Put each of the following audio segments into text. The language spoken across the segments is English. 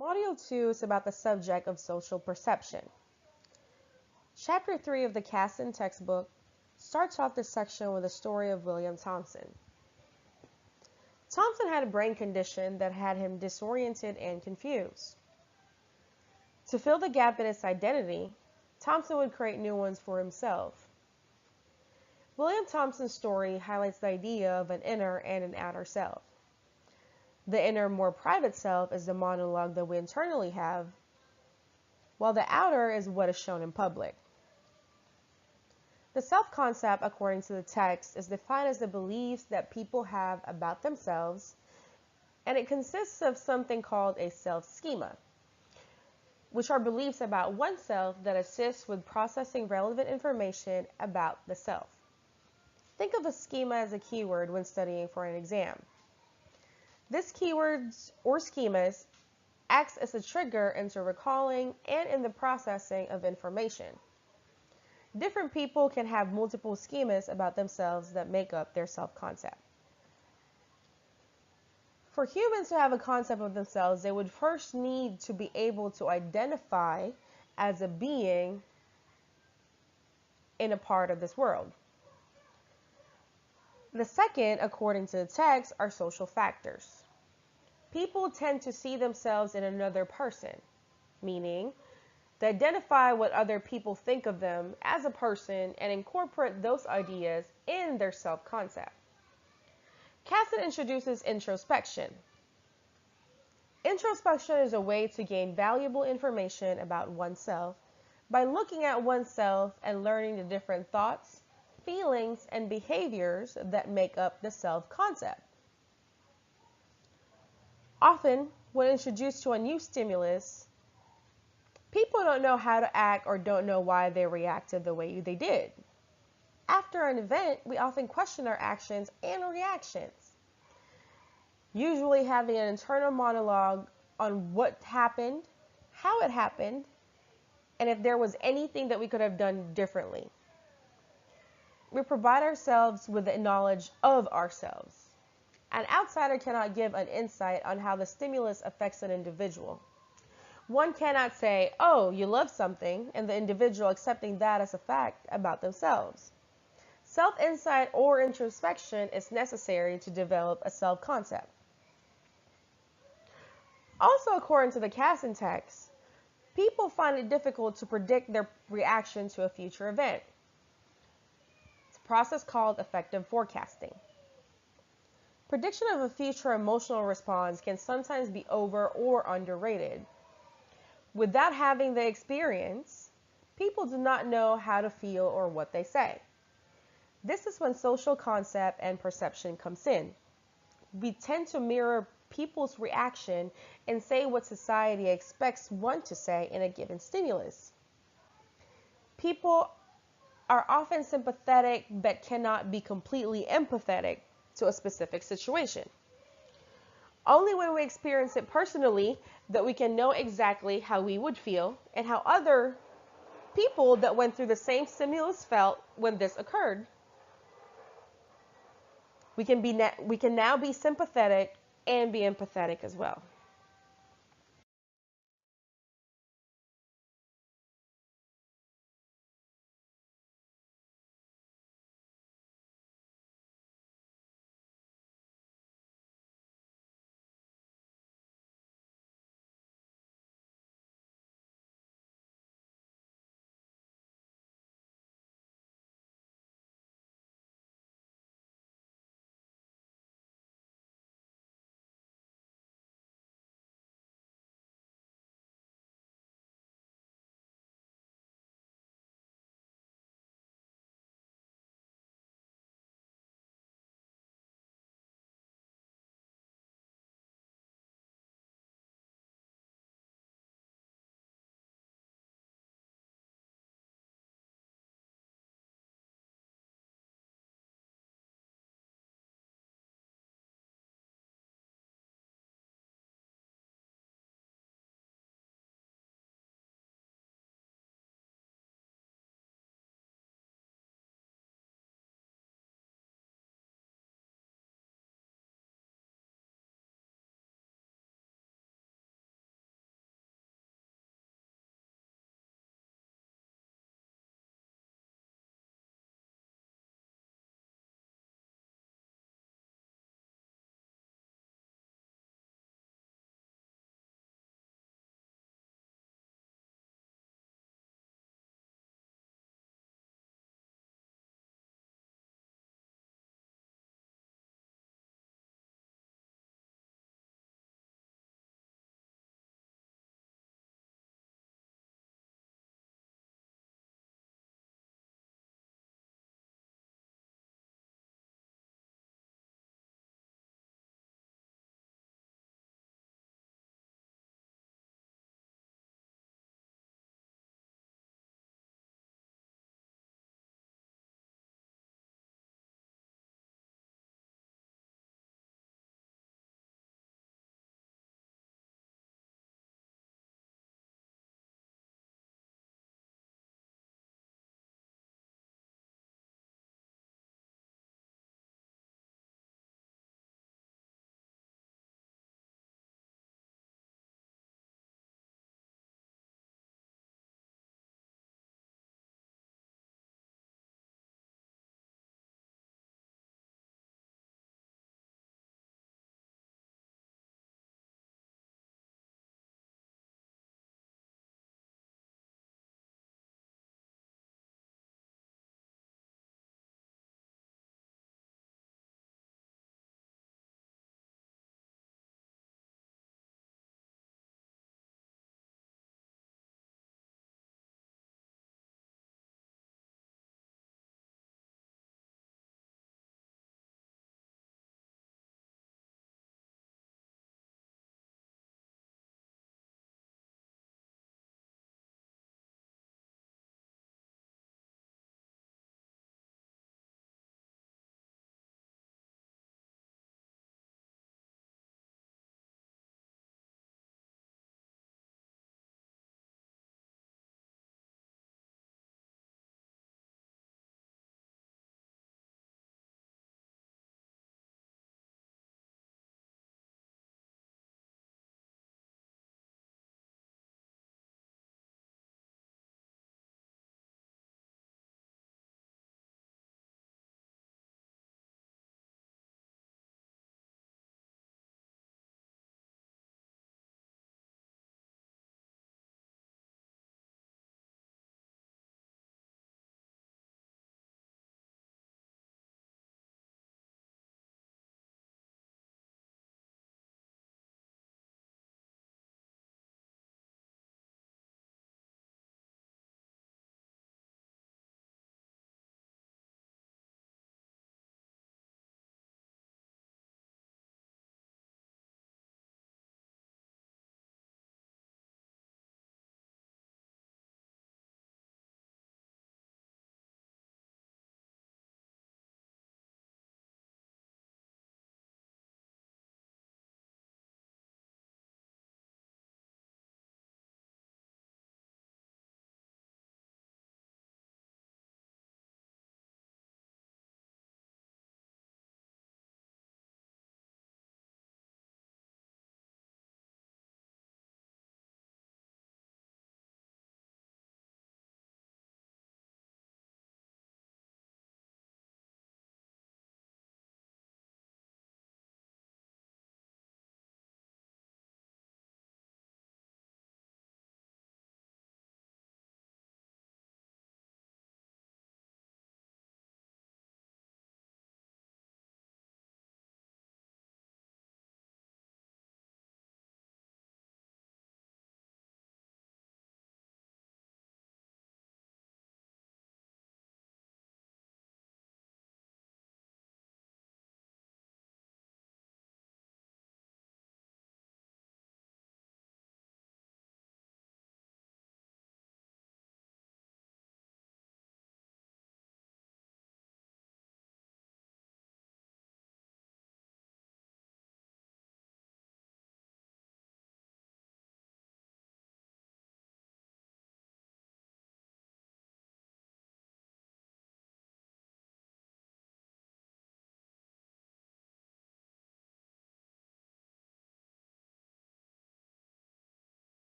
Module 2 is about the subject of social perception. Chapter 3 of the Casson textbook starts off this section with a story of William Thomson. Thomson had a brain condition that had him disoriented and confused. To fill the gap in his identity, Thomson would create new ones for himself. William Thomson's story highlights the idea of an inner and an outer self. The inner, more private self is the monologue that we internally have, while the outer is what is shown in public. The self-concept, according to the text, is defined as the beliefs that people have about themselves, and it consists of something called a self-schema, which are beliefs about oneself that assist with processing relevant information about the self. Think of a schema as a keyword when studying for an exam. This keywords or schemas acts as a trigger into recalling and in the processing of information. Different people can have multiple schemas about themselves that make up their self-concept. For humans to have a concept of themselves, they would first need to be able to identify as a being in a part of this world. The second, according to the text, are social factors. People tend to see themselves in another person, meaning they identify what other people think of them as a person and incorporate those ideas in their self-concept. Casson introduces introspection. Introspection is a way to gain valuable information about oneself by looking at oneself and learning the different thoughts, feelings, and behaviors that make up the self-concept. Often, when introduced to a new stimulus, people don't know how to act or don't know why they reacted the way they did. After an event, we often question our actions and reactions, usually having an internal monologue on what happened, how it happened, and if there was anything that we could have done differently. We provide ourselves with the knowledge of ourselves. An outsider cannot give an insight on how the stimulus affects an individual. One cannot say, oh, you love something, and the individual accepting that as a fact about themselves. Self-insight or introspection is necessary to develop a self-concept. Also, according to the Casson text, people find it difficult to predict their reaction to a future event. It's a process called affective forecasting. Prediction of a future emotional response can sometimes be over or underrated. Without having the experience, people do not know how to feel or what they say. This is when social concept and perception comes in. We tend to mirror people's reaction and say what society expects one to say in a given stimulus. People are often sympathetic but cannot be completely empathetic to a specific situation. Only when we experience it personally that we can know exactly how we would feel and how other people that went through the same stimulus felt when this occurred. We can now be sympathetic and be empathetic as well.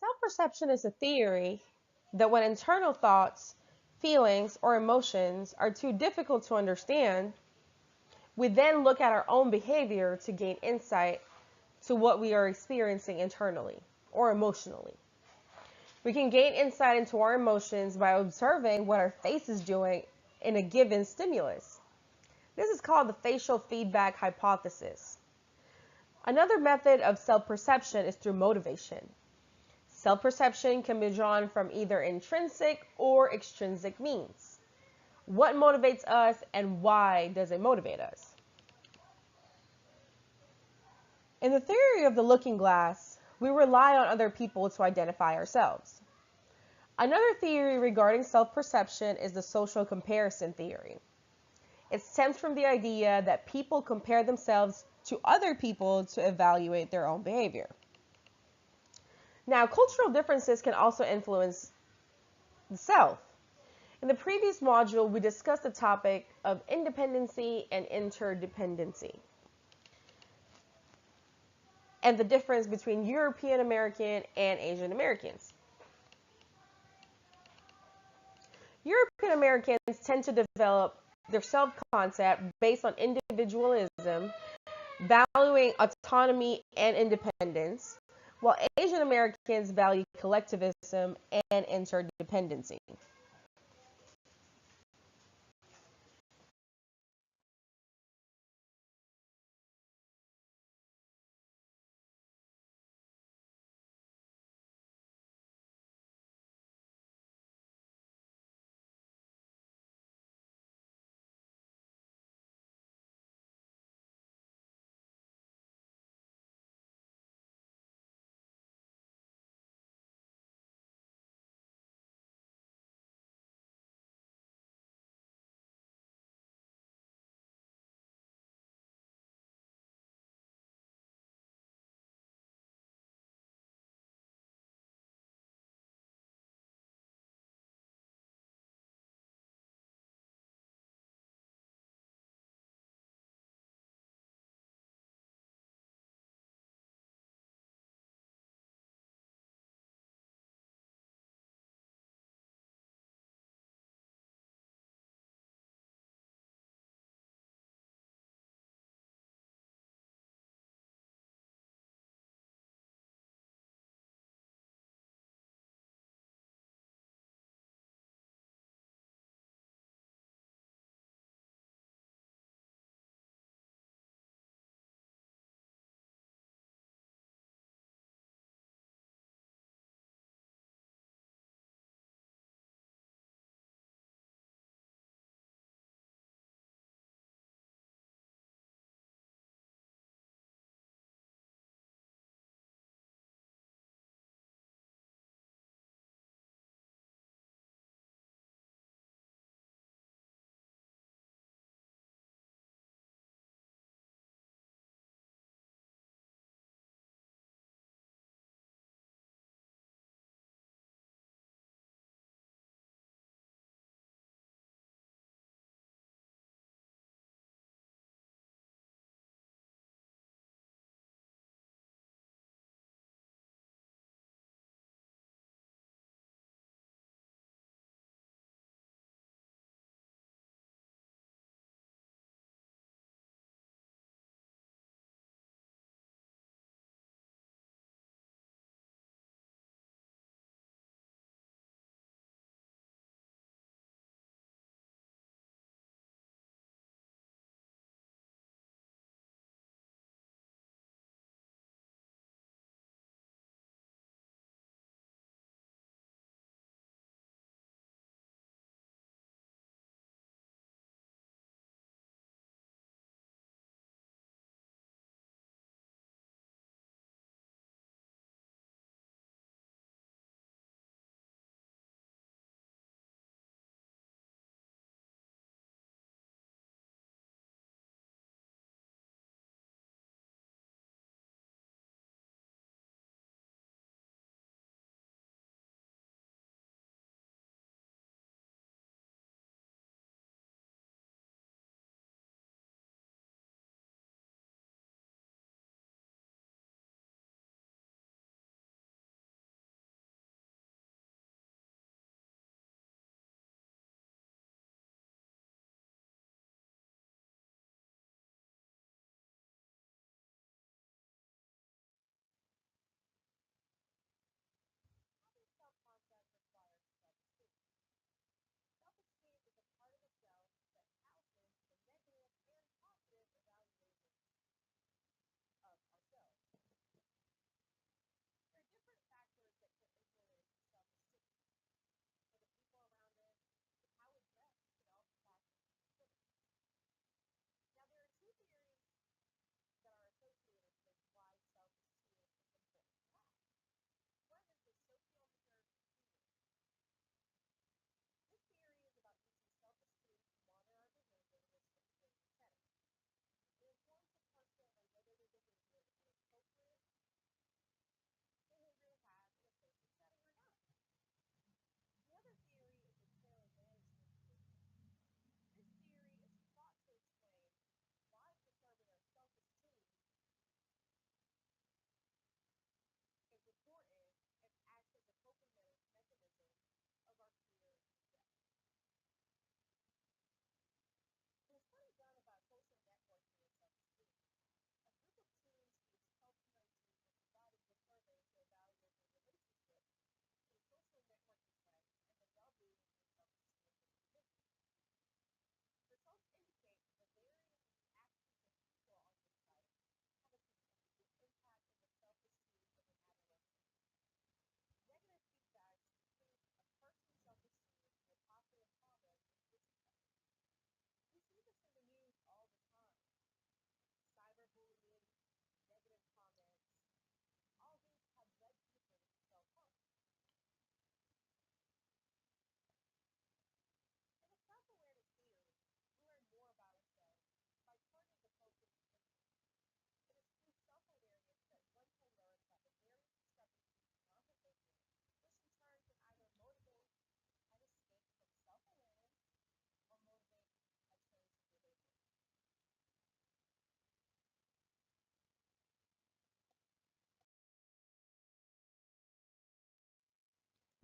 Self-perception is a theory that when internal thoughts, feelings, or emotions are too difficult to understand, we then look at our own behavior to gain insight to what we are experiencing internally or emotionally. We can gain insight into our emotions by observing what our face is doing in a given stimulus. This is called the facial feedback hypothesis. Another method of self-perception is through motivation. Self-perception can be drawn from either intrinsic or extrinsic means. What motivates us and why does it motivate us? In the theory of the looking glass, we rely on other people to identify ourselves. Another theory regarding self-perception is the social comparison theory. It stems from the idea that people compare themselves to other people to evaluate their own behavior. Now, cultural differences can also influence the self. In the previous module, we discussed the topic of independency and interdependency, and the difference between European American and Asian Americans. European Americans tend to develop their self-concept based on individualism, valuing autonomy and independence, while Asian Americans value collectivism and interdependency.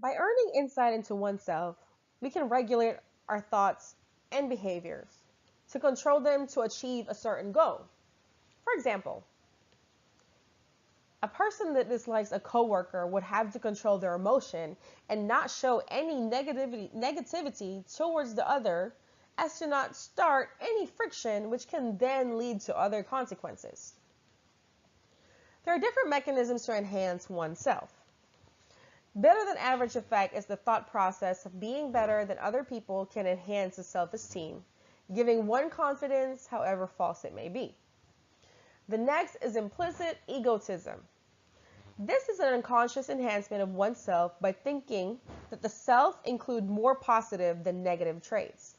By earning insight into oneself, we can regulate our thoughts and behaviors to control them to achieve a certain goal. For example, a person that dislikes a coworker would have to control their emotion and not show any negativity towards the other as to not start any friction which can then lead to other consequences. There are different mechanisms to enhance oneself. Better than average effect is the thought process of being better than other people can enhance the self-esteem, giving one confidence, however false it may be. The next is implicit egotism. This is an unconscious enhancement of oneself by thinking that the self include more positive than negative traits.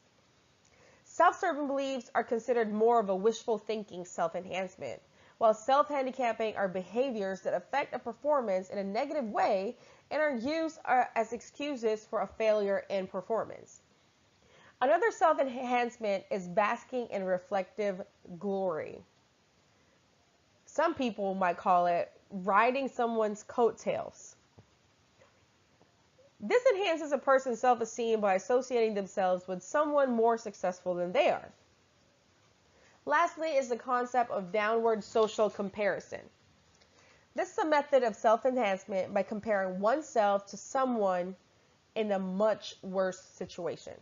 Self-serving beliefs are considered more of a wishful thinking self-enhancement, while self-handicapping are behaviors that affect a performance in a negative way and are used as excuses for a failure in performance. Another self-enhancement is basking in reflective glory. Some people might call it riding someone's coattails. This enhances a person's self-esteem by associating themselves with someone more successful than they are. Lastly is the concept of downward social comparison. This is a method of self-enhancement by comparing oneself to someone in a much worse situation.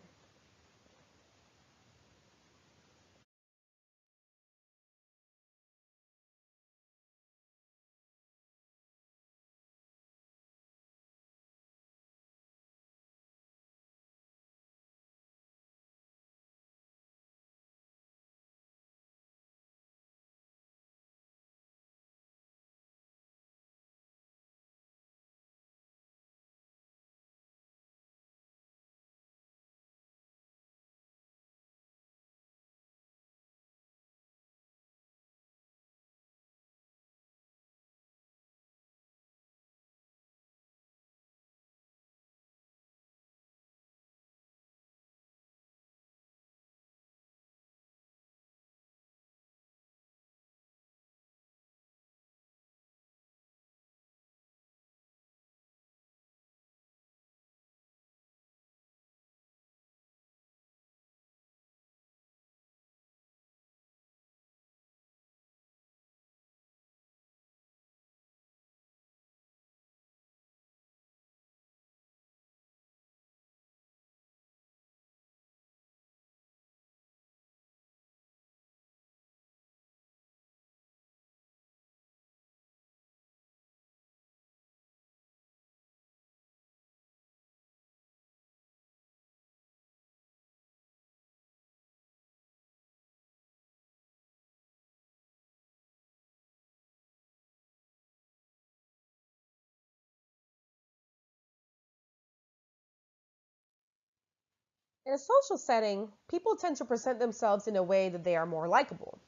In a social setting, people tend to present themselves in a way that they are more likable.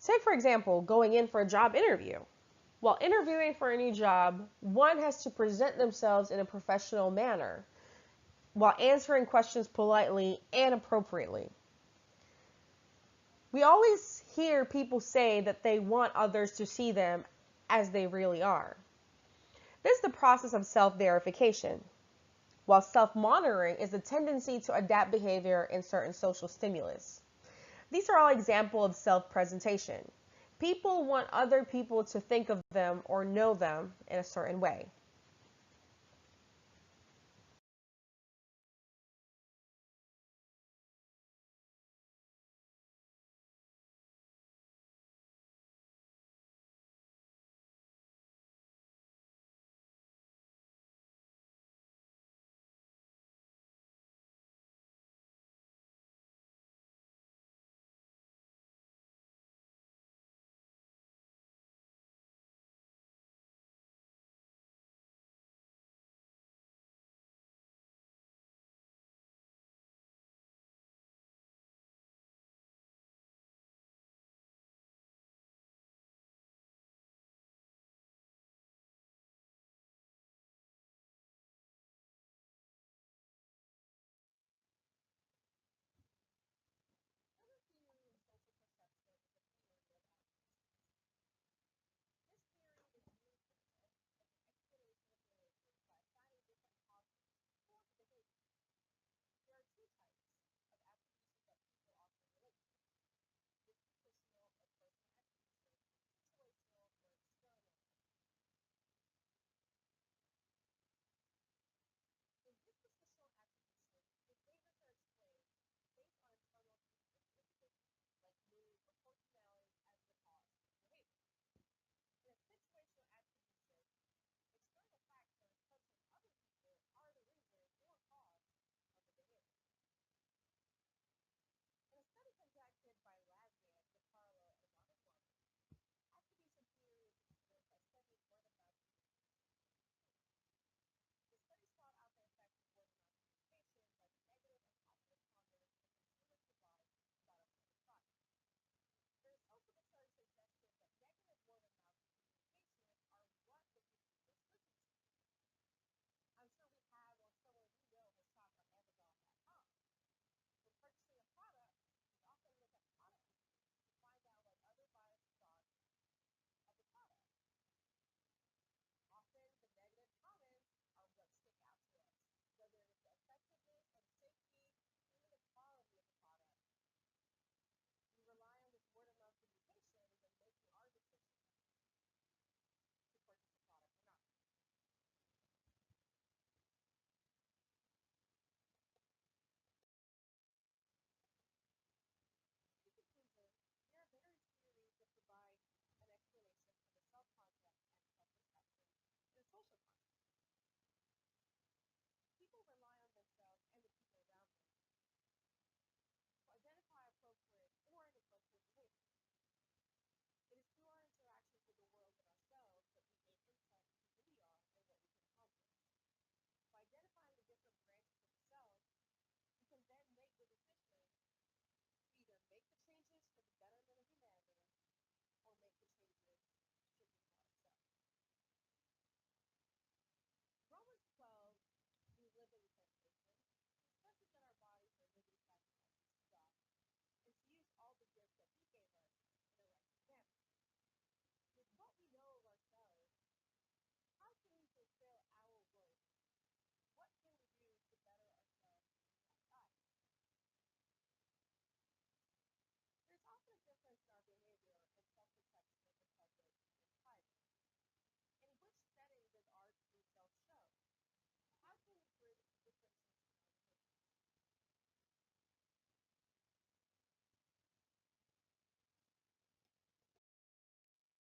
Take, for example, going in for a job interview. While interviewing for a new job, one has to present themselves in a professional manner while answering questions politely and appropriately. We always hear people say that they want others to see them as they really are. This is the process of self-verification, while self-monitoring is the tendency to adapt behavior in certain social stimulus. These are all examples of self-presentation. People want other people to think of them or know them in a certain way.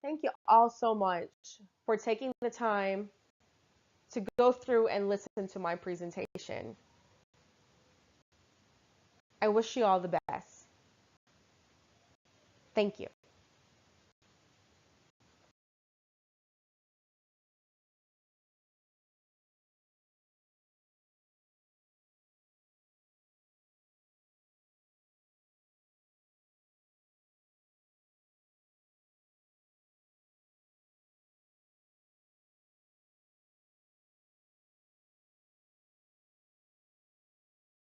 Thank you all so much for taking the time to go through and listen to my presentation. I wish you all the best. Thank you.